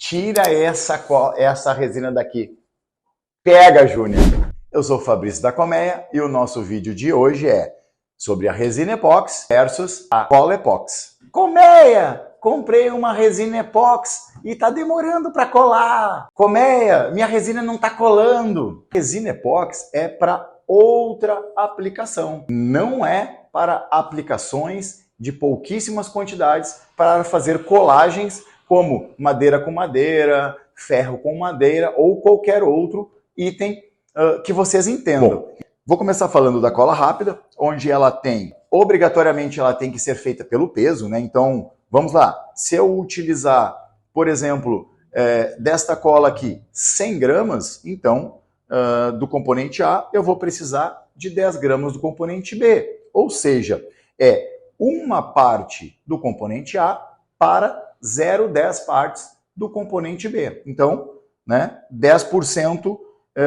Tira essa resina daqui. Pega, Júnior. Eu sou o Fabrício da Colmeia e o nosso vídeo de hoje é sobre a resina epóxi versus a cola epóxi. Colmeia, comprei uma resina epóxi e tá demorando para colar. Colmeia, minha resina não tá colando. Resina epóxi é para outra aplicação. Não é para aplicações de pouquíssimas quantidades para fazer colagens como madeira com madeira, ferro com madeira ou qualquer outro item que vocês entendam. Bom, vou começar falando da cola rápida, onde ela obrigatoriamente ela tem que ser feita pelo peso, né? Então, vamos lá. Se eu utilizar, por exemplo, desta cola aqui, 100 gramas, então, do componente A, eu vou precisar de 10 gramas do componente B. Ou seja, é uma parte do componente A para 0,10 partes do componente B. Então, né, 10%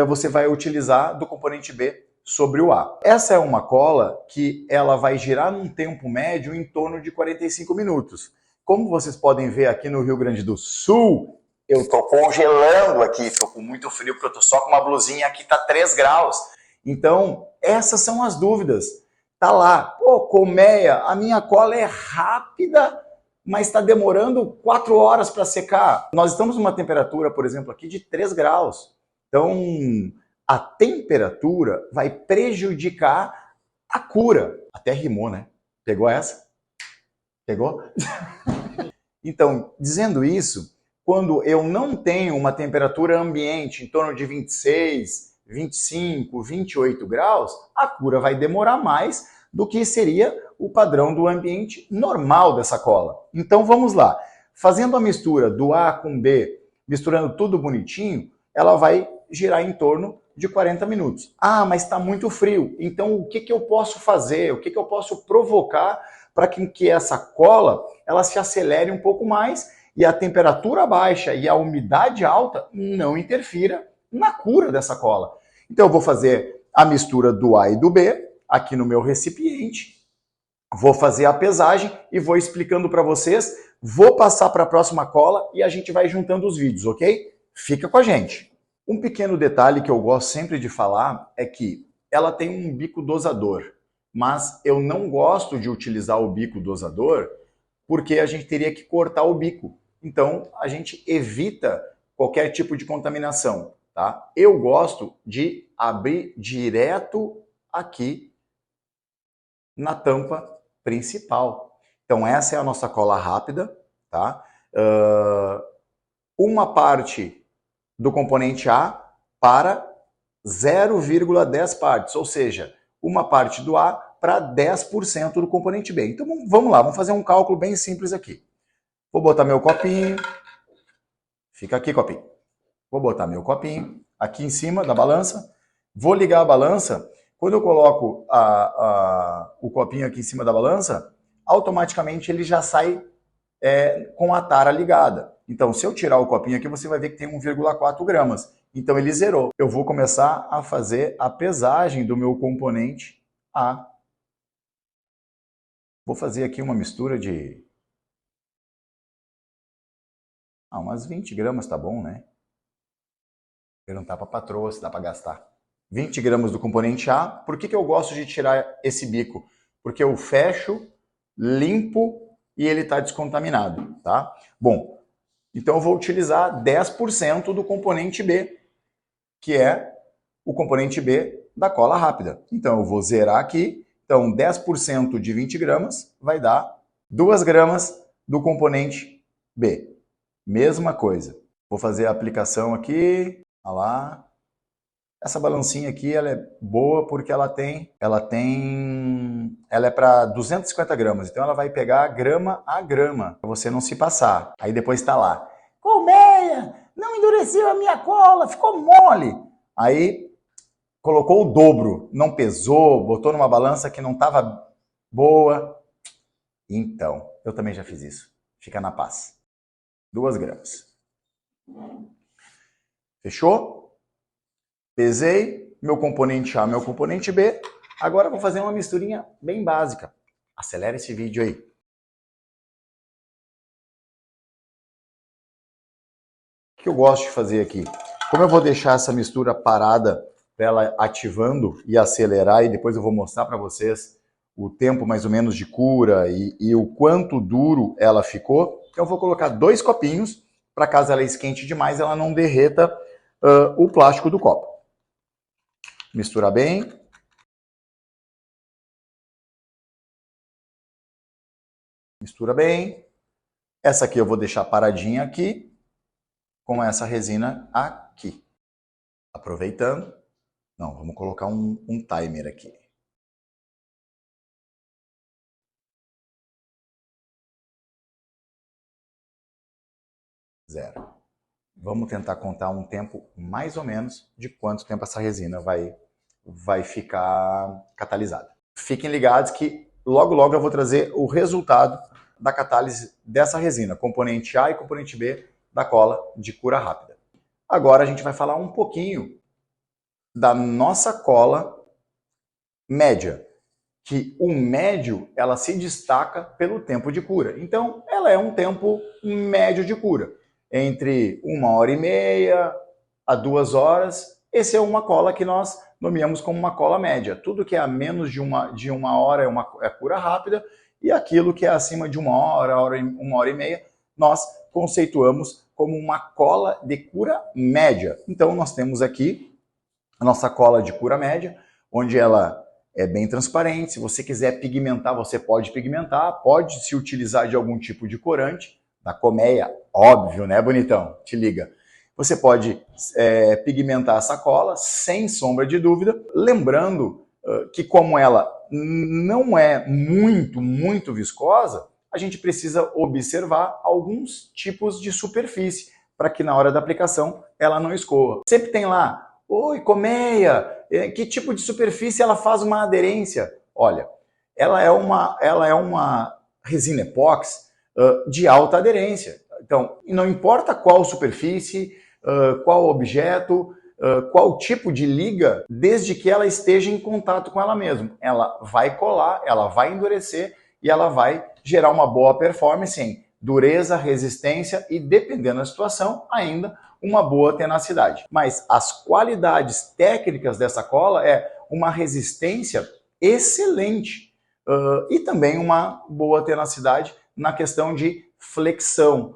você vai utilizar do componente B sobre o A. Essa é uma cola que ela vai girar num tempo médio em torno de 45 minutos. Como vocês podem ver aqui no Rio Grande do Sul, eu estou congelando aqui, estou com muito frio porque eu estou só com uma blusinha aqui, está 3 graus. Então, essas são as dúvidas. Tá lá, pô, colmeia, a minha cola é rápida, mas está demorando 4 horas para secar. Nós estamos numa temperatura, por exemplo, aqui de 3 graus. Então, a temperatura vai prejudicar a cura. Até rimou, né? Pegou essa? Pegou? Então, dizendo isso, quando eu não tenho uma temperatura ambiente em torno de 26, 25, 28 graus, a cura vai demorar mais do que seria o padrão do ambiente normal dessa cola. Então, vamos lá. Fazendo a mistura do A com B, misturando tudo bonitinho, ela vai girar em torno de 40 minutos. Ah, mas está muito frio. Então, o que eu posso fazer? O que eu posso provocar para que essa cola ela se acelere um pouco mais e a temperatura baixa e a umidade alta não interfira na cura dessa cola? Então, eu vou fazer a mistura do A e do B aqui no meu recipiente, vou fazer a pesagem e vou explicando para vocês, vou passar para a próxima cola e a gente vai juntando os vídeos, ok? Fica com a gente. Um pequeno detalhe que eu gosto sempre de falar é que ela tem um bico dosador, mas eu não gosto de utilizar o bico dosador porque a gente teria que cortar o bico. Então, a gente evita qualquer tipo de contaminação, tá? Eu gosto de abrir direto aqui na tampa principal. Então, essa é a nossa cola rápida, tá? Uma parte do componente A para 0,10 partes, ou seja, uma parte do A para 10% do componente B. Então vamos lá, vamos fazer um cálculo bem simples aqui. Vou botar meu copinho, fica aqui copinho. Vou botar meu copinho aqui em cima da balança, vou ligar a balança. Quando eu coloco o copinho aqui em cima da balança, automaticamente ele já sai com a tara ligada. Então, se eu tirar o copinho aqui, você vai ver que tem 1,4 gramas. Então, ele zerou. Eu vou começar a fazer a pesagem do meu componente A. Vou fazer aqui uma mistura de umas 20 gramas, tá bom, né? Perguntar para a patroa se dá para gastar. 20 gramas do componente A. Por que eu gosto de tirar esse bico? Porque eu fecho, limpo e ele está descontaminado, tá? Bom, então eu vou utilizar 10% do componente B, que é o componente B da cola rápida. Então eu vou zerar aqui. Então 10% de 20 gramas vai dar 2 gramas do componente B. Mesma coisa. Vou fazer a aplicação aqui. Olha lá. Essa balancinha aqui ela é boa porque ela é para 250 gramas, então ela vai pegar grama a grama, para você não se passar. Aí depois está lá, colmeia, não endureceu a minha cola, ficou mole. Aí colocou o dobro, não pesou, botou numa balança que não estava boa. Então, eu também já fiz isso. Fica na paz. 2 gramas. Fechou? Pesei meu componente A, meu componente B. Agora vou fazer uma misturinha bem básica. Acelera esse vídeo aí. que eu gosto de fazer aqui? Como eu vou deixar essa mistura parada para ela ativando e acelerar, e depois eu vou mostrar para vocês o tempo mais ou menos de cura e o quanto duro ela ficou, então eu vou colocar 2 copinhos, para caso ela esquente demais, ela não derreta o plástico do copo. Mistura bem. Mistura bem. Essa aqui eu vou deixar paradinha aqui, com essa resina aqui. Aproveitando. Não, vamos colocar um timer aqui. 0. Vamos tentar contar um tempo mais ou menos de quanto tempo essa resina vai ficar catalisada. Fiquem ligados que logo logo eu vou trazer o resultado da catálise dessa resina, componente A e componente B da cola de cura rápida. Agora a gente vai falar um pouquinho da nossa cola média, que o médio ela se destaca pelo tempo de cura. Então ela é um tempo médio de cura, entre 1h30 a 2 horas. Essa é uma cola que nós nomeamos como uma cola média. Tudo que é a menos de uma hora é cura rápida, e aquilo que é acima de 1 hora, 1h30, nós conceituamos como uma cola de cura média. Então nós temos aqui a nossa cola de cura média, onde ela é bem transparente. Se você quiser pigmentar, você pode pigmentar, pode se utilizar de algum tipo de corante, da colmeia, óbvio, né, bonitão? Te liga. Você pode pigmentar essa cola, sem sombra de dúvida, lembrando que como ela não é muito viscosa, a gente precisa observar alguns tipos de superfície, para que na hora da aplicação ela não escorra. Sempre tem lá, oi, colmeia, que tipo de superfície ela faz uma aderência? Olha, ela é uma resina epóxi de alta aderência. Então, não importa qual superfície, qual objeto, qual tipo de liga, desde que ela esteja em contato com ela mesma. Ela vai colar, ela vai endurecer e ela vai gerar uma boa performance em dureza, resistência e, dependendo da situação, ainda uma boa tenacidade. Mas as qualidades técnicas dessa cola é uma resistência excelente e também uma boa tenacidade na questão de flexão.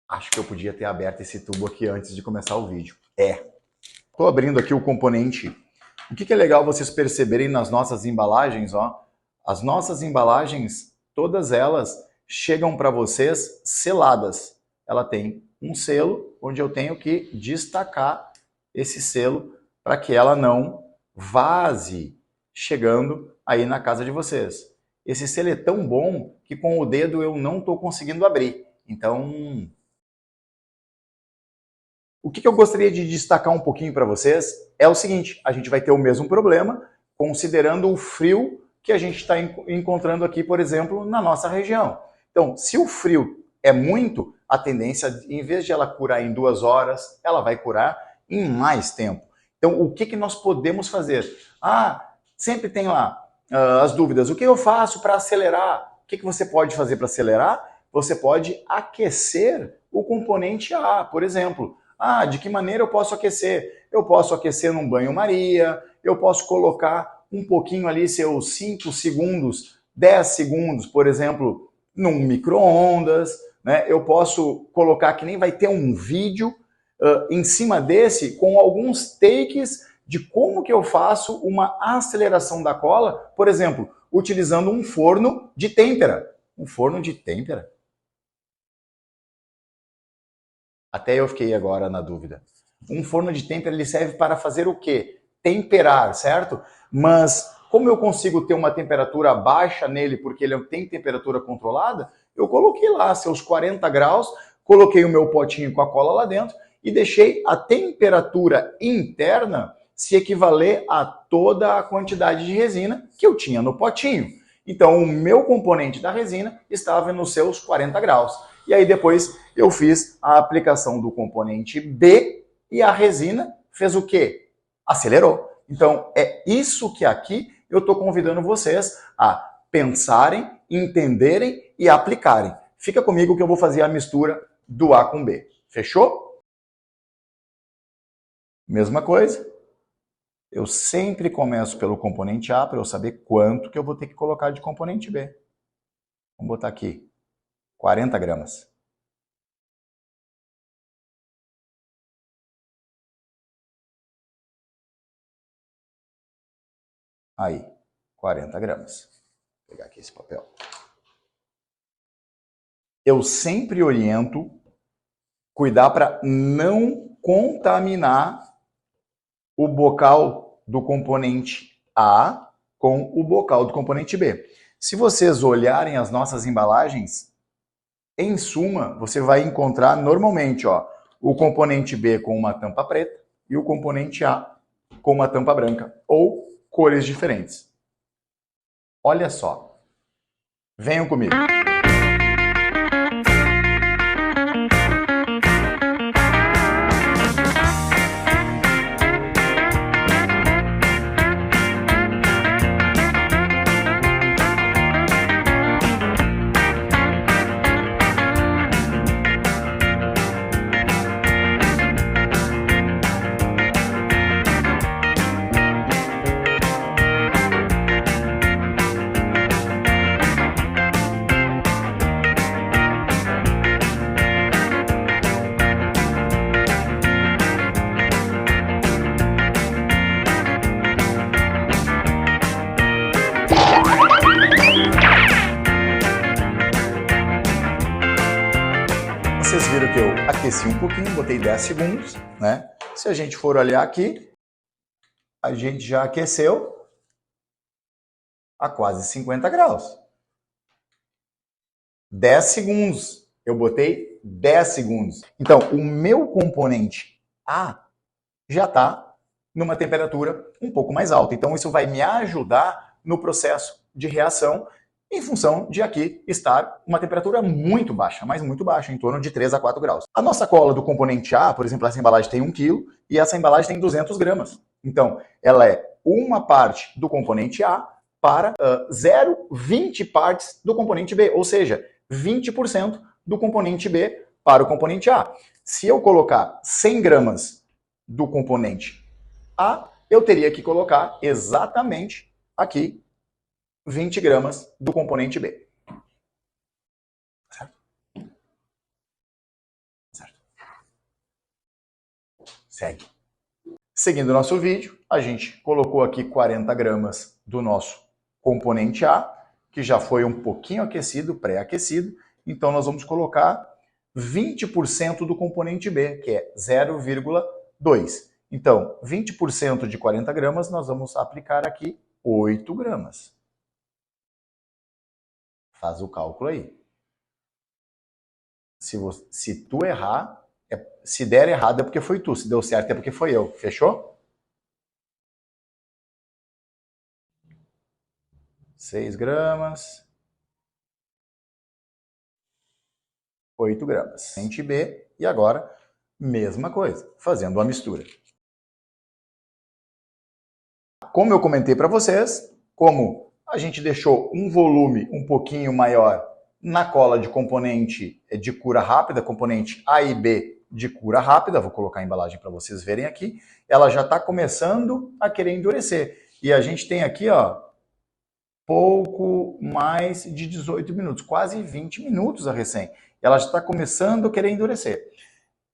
Acho que eu podia ter aberto esse tubo aqui antes de começar o vídeo. Estou abrindo aqui o componente. O que é legal vocês perceberem nas nossas embalagens, ó? As nossas embalagens, todas elas chegam para vocês seladas. Ela tem um selo onde eu tenho que destacar esse selo para que ela não vaze chegando aí na casa de vocês. Esse selo é tão bom que com o dedo eu não estou conseguindo abrir. Então, o que eu gostaria de destacar um pouquinho para vocês é o seguinte: a gente vai ter o mesmo problema considerando o frio que a gente está encontrando aqui, por exemplo, na nossa região. Então, se o frio é muito, a tendência, em vez de ela curar em 2 horas, ela vai curar em mais tempo. Então, o que nós podemos fazer? Sempre tem lá as dúvidas. O que eu faço para acelerar? O que você pode fazer para acelerar? Você pode aquecer o componente A, por exemplo. De que maneira eu posso aquecer? Eu posso aquecer num banho-maria, eu posso colocar um pouquinho ali, seus 5 segundos, 10 segundos, por exemplo, num micro-ondas, né? Eu posso colocar, que nem vai ter um vídeo em cima desse, com alguns takes de como que eu faço uma aceleração da cola, por exemplo, utilizando um forno de têmpera. Um forno de têmpera? Até eu fiquei agora na dúvida. Um forno de têmpera, ele serve para fazer o quê? Temperar, certo? Mas como eu consigo ter uma temperatura baixa nele, porque ele tem temperatura controlada, eu coloquei lá seus 40 graus, coloquei o meu potinho com a cola lá dentro e deixei a temperatura interna se equivaler a toda a quantidade de resina que eu tinha no potinho. Então o meu componente da resina estava nos seus 40 graus. E aí depois eu fiz a aplicação do componente B e a resina fez o quê? Acelerou. Então é isso que aqui eu estou convidando vocês a pensarem, entenderem e aplicarem. Fica comigo que eu vou fazer a mistura do A com B. Fechou? Mesma coisa. Eu sempre começo pelo componente A para eu saber quanto que eu vou ter que colocar de componente B. Vamos botar aqui 40 gramas. Aí, 40 gramas. Vou pegar aqui esse papel. Eu sempre oriento cuidar para não contaminar o bocal do componente A com o bocal do componente B. Se vocês olharem as nossas embalagens, em suma, você vai encontrar normalmente o componente B com uma tampa preta e o componente A com uma tampa branca, ou cores diferentes. Olha só. Venham comigo. Vocês viram que eu aqueci um pouquinho, botei 10 segundos, né? Se a gente for olhar aqui, a gente já aqueceu a quase 50 graus. 10 segundos. Eu botei 10 segundos. Então, o meu componente A já está numa temperatura um pouco mais alta. Então, isso vai me ajudar no processo de reação em função de aqui estar uma temperatura muito baixa, mas muito baixa, em torno de 3 a 4 graus. A nossa cola do componente A, por exemplo, essa embalagem tem 1 kg e essa embalagem tem 200 gramas. Então, ela é uma parte do componente A para 0,20 partes do componente B, ou seja, 20% do componente B para o componente A. Se eu colocar 100 gramas do componente A, eu teria que colocar exatamente aqui 20 gramas do componente B. Certo? Certo. Segue. Seguindo o nosso vídeo, a gente colocou aqui 40 gramas do nosso componente A, que já foi um pouquinho aquecido, pré-aquecido. Então, nós vamos colocar 20% do componente B, que é 0,2. Então, 20% de 40 gramas, nós vamos aplicar aqui 8 gramas. Faz o cálculo aí. Se tu errar, se der errado é porque foi tu, se deu certo é porque foi eu. Fechou? 6 gramas. 8 gramas. Componente B. E agora, mesma coisa, fazendo a mistura. Como eu comentei para vocês, como a gente deixou um volume um pouquinho maior na cola de componente de cura rápida, componente A e B de cura rápida, vou colocar a embalagem para vocês verem aqui, ela já está começando a querer endurecer. E a gente tem aqui, pouco mais de 18 minutos, quase 20 minutos a recém. Ela já está começando a querer endurecer.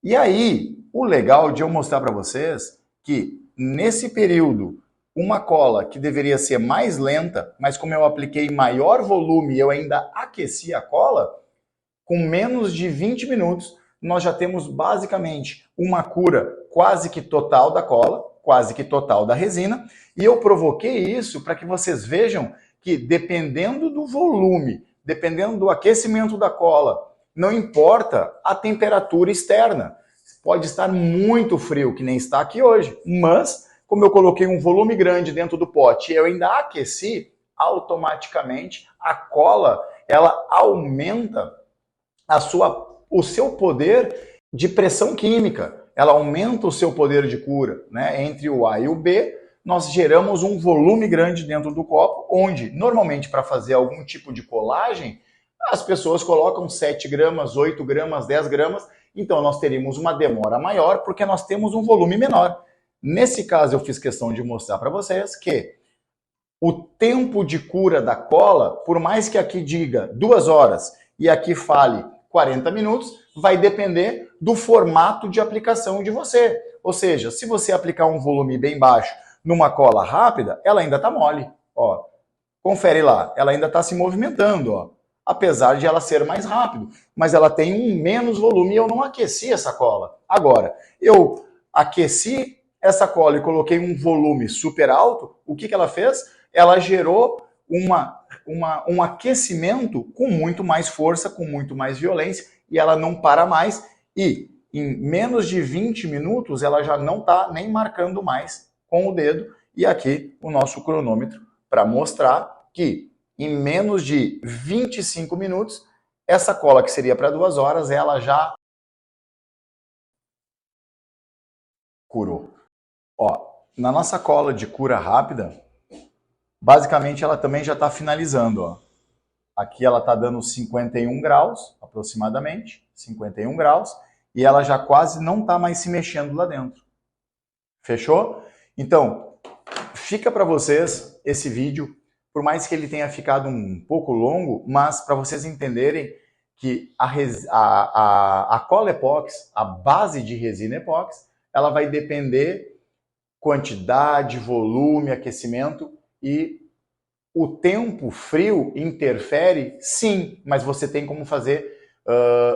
E aí, o legal de eu mostrar para vocês que nesse período, uma cola que deveria ser mais lenta, mas como eu apliquei maior volume e eu ainda aqueci a cola, com menos de 20 minutos, nós já temos basicamente uma cura quase que total da cola, quase que total da resina, e eu provoquei isso para que vocês vejam que dependendo do volume, dependendo do aquecimento da cola, não importa a temperatura externa. Pode estar muito frio, que nem está aqui hoje, mas como eu coloquei um volume grande dentro do pote e eu ainda aqueci, automaticamente a cola ela aumenta o seu poder de pressão química. Ela aumenta o seu poder de cura, né? Entre o A e o B, nós geramos um volume grande dentro do copo, onde, normalmente, para fazer algum tipo de colagem, as pessoas colocam 7 gramas, 8 gramas, 10 gramas, Então nós teríamos uma demora maior porque nós temos um volume menor. Nesse caso eu fiz questão de mostrar para vocês que o tempo de cura da cola, por mais que aqui diga 2 horas e aqui fale 40 minutos, vai depender do formato de aplicação de você. Ou seja, se você aplicar um volume bem baixo numa cola rápida, ela ainda está mole. Ó, confere lá, ela ainda está se movimentando, ó, apesar de ela ser mais rápido. Mas ela tem um menos volume e eu não aqueci essa cola. Agora, eu aqueci essa cola e coloquei um volume super alto, o que ela fez? Ela gerou um aquecimento com muito mais força, com muito mais violência, e ela não para mais, e em menos de 20 minutos ela já não está nem marcando mais com o dedo, e aqui o nosso cronômetro para mostrar que em menos de 25 minutos, essa cola que seria para 2 horas, ela já curou. Ó, na nossa cola de cura rápida, basicamente ela também já está finalizando. Ó. Aqui ela está dando 51 graus, aproximadamente, 51 graus, e ela já quase não está mais se mexendo lá dentro. Fechou? Então, fica para vocês esse vídeo, por mais que ele tenha ficado um pouco longo, mas para vocês entenderem que a cola epóxi, a base de resina epóxi, ela vai depender quantidade, volume, aquecimento, e o tempo frio interfere? Sim, mas você tem como fazer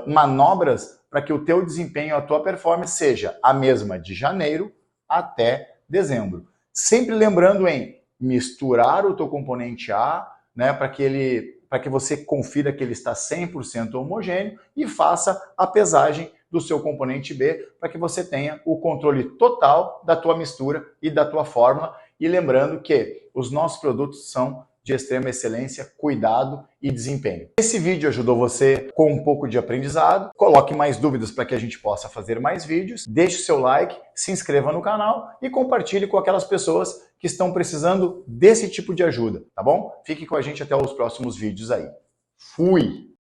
manobras para que o teu desempenho, a tua performance seja a mesma de janeiro até dezembro. Sempre lembrando em misturar o teu componente A, né, para que você confira que ele está 100% homogêneo e faça a pesagem do seu componente B para que você tenha o controle total da tua mistura e da tua fórmula. E lembrando que os nossos produtos são de extrema excelência, cuidado e desempenho. Esse vídeo ajudou você com um pouco de aprendizado. Coloque mais dúvidas para que a gente possa fazer mais vídeos. Deixe o seu like, se inscreva no canal e compartilhe com aquelas pessoas que estão precisando desse tipo de ajuda, tá bom? Fique com a gente até os próximos vídeos aí. Fui!